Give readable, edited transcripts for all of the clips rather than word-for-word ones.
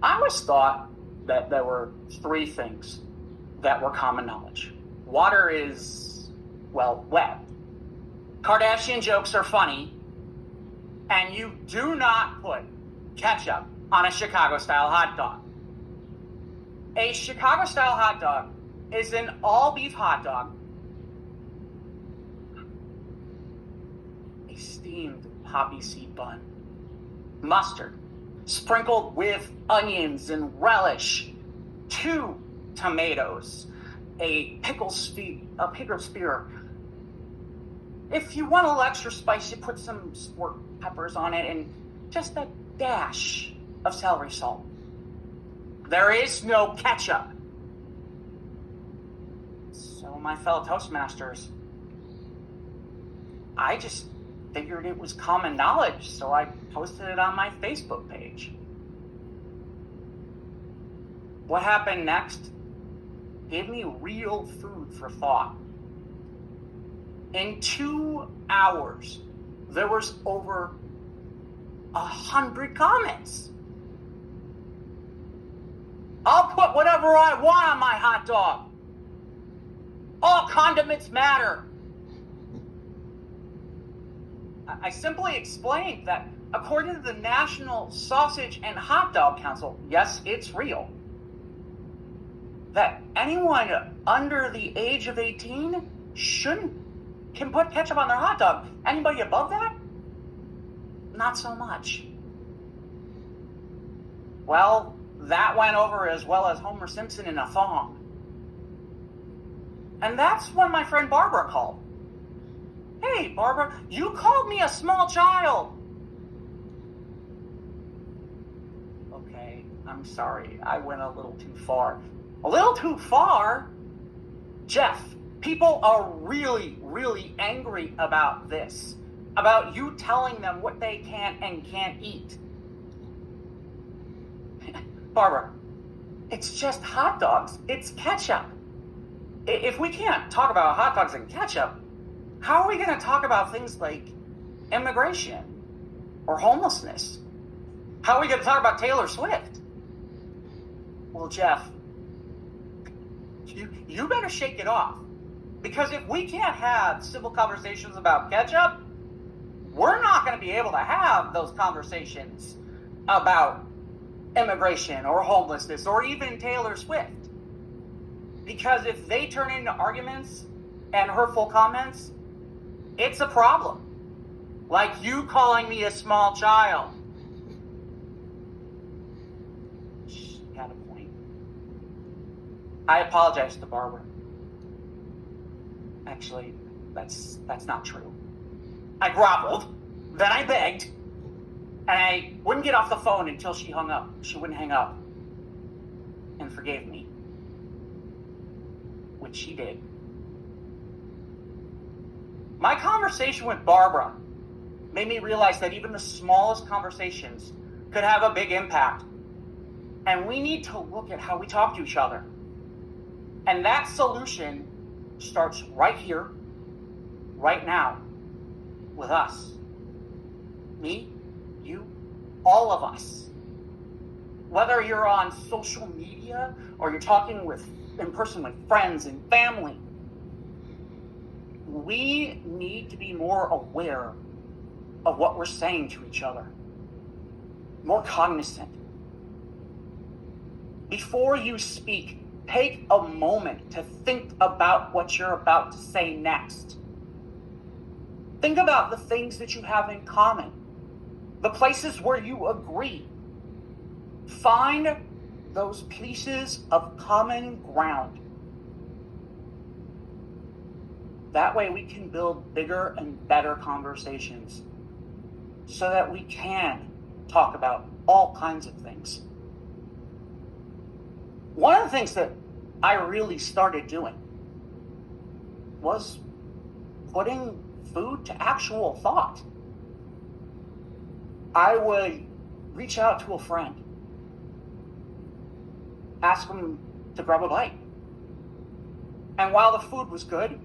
I always thought that there were three things that were common knowledge. Water is, well, wet. Kardashian jokes are funny. And you do not put ketchup on a Chicago-style hot dog. A Chicago-style hot dog is an all-beef hot dog, a steamed poppy seed bun, mustard, sprinkled with onions and relish, 2 tomatoes, a pickle spear. If you want a little extra spice, you put some sport peppers on it and just a dash of celery salt. There is no ketchup. So my fellow Toastmasters, I just figured it was common knowledge, so I posted it on my Facebook page. What happened next gave me real food for thought. In 2 hours, there was over 100 comments. I'll put whatever I want on my hot dog. All condiments matter. I simply explained that according to the National Sausage and Hot Dog Council, yes, it's real, that anyone under the age of 18 can put ketchup on their hot dog. Anybody above that? Not so much. Well, that went over as well as Homer Simpson in a thong. And that's when my friend Barbara called. Hey, Barbara, you called me a small child. Okay, I'm sorry. I went a little too far. A little too far? Jeff, people are really, really angry about this. About you telling them what they can and can't eat. Barbara, it's just hot dogs. It's ketchup. If we can't talk about hot dogs and ketchup, how are we going to talk about things like immigration or homelessness? How are we going to talk about Taylor Swift? Well, Jeff, you better shake it off. Because if we can't have civil conversations about ketchup, we're not going to be able to have those conversations about immigration or homelessness or even Taylor Swift. Because if they turn into arguments and hurtful comments, it's a problem. Like you calling me a small child. She had a point. I apologize to Barbara. Actually, that's not true. I groveled, then I begged, and I wouldn't get off the phone until she hung up. She wouldn't hang up and forgave me, which she did. My conversation with Barbara made me realize that even the smallest conversations could have a big impact. And we need to look at how we talk to each other. And that solution starts right here, right now, with us. Me, you, all of us. Whether you're on social media or you're talking in person with friends and family, we need to be more aware of what we're saying to each other, more cognizant. Before you speak, take a moment to think about what you're about to say next. Think about the things that you have in common, the places where you agree. Find those pieces of common ground. That way we can build bigger and better conversations so that we can talk about all kinds of things. One of the things that I really started doing was putting food to actual thought. I would reach out to a friend, ask them to grab a bite. And while the food was good,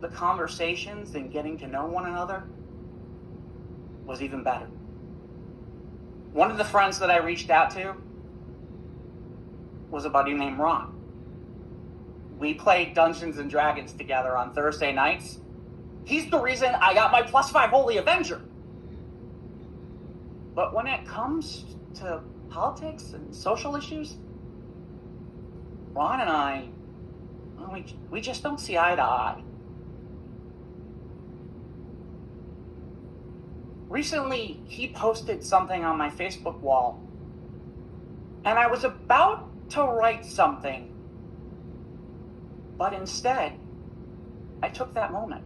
the conversations and getting to know one another was even better. One of the friends that I reached out to was a buddy named Ron. We played Dungeons and Dragons together on Thursday nights. He's the reason I got my +5 Holy Avenger. But when it comes to politics and social issues, Ron and I, we just don't see eye to eye. Recently, he posted something on my Facebook wall, and I was about to write something, but instead, I took that moment,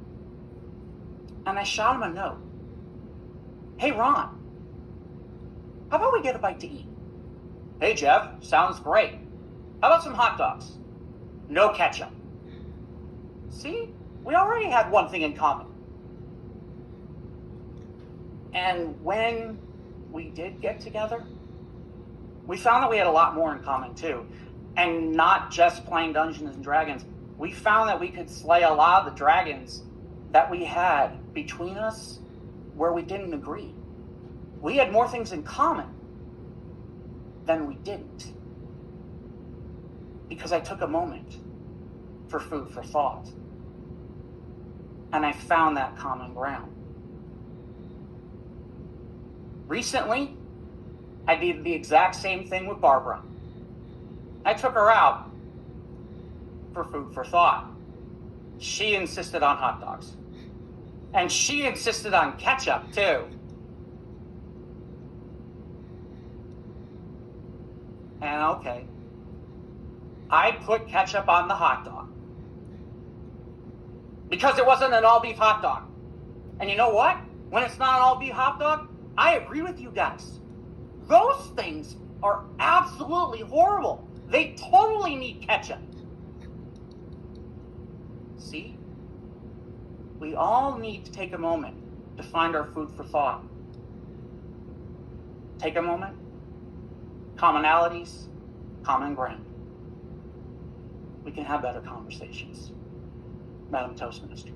and I shot him a note. Hey, Ron, how about we get a bite to eat? Hey, Jeff, sounds great. How about some hot dogs? No ketchup. See, we already had one thing in common. And when we did get together, we found that we had a lot more in common too. And not just playing Dungeons and Dragons. We found that we could slay a lot of the dragons that we had between us where we didn't agree. We had more things in common than we didn't. Because I took a moment for food for thought. And I found that common ground. Recently, I did the exact same thing with Barbara. I took her out for food for thought. She insisted on hot dogs. And she insisted on ketchup, too. And okay, I put ketchup on the hot dog. Because it wasn't an all-beef hot dog. And you know what? When it's not an all-beef hot dog, I agree with you guys. Those things are absolutely horrible. They totally need ketchup. See? We all need to take a moment to find our food for thought. Take a moment. Commonalities, common ground. We can have better conversations. Madam Toastmaster.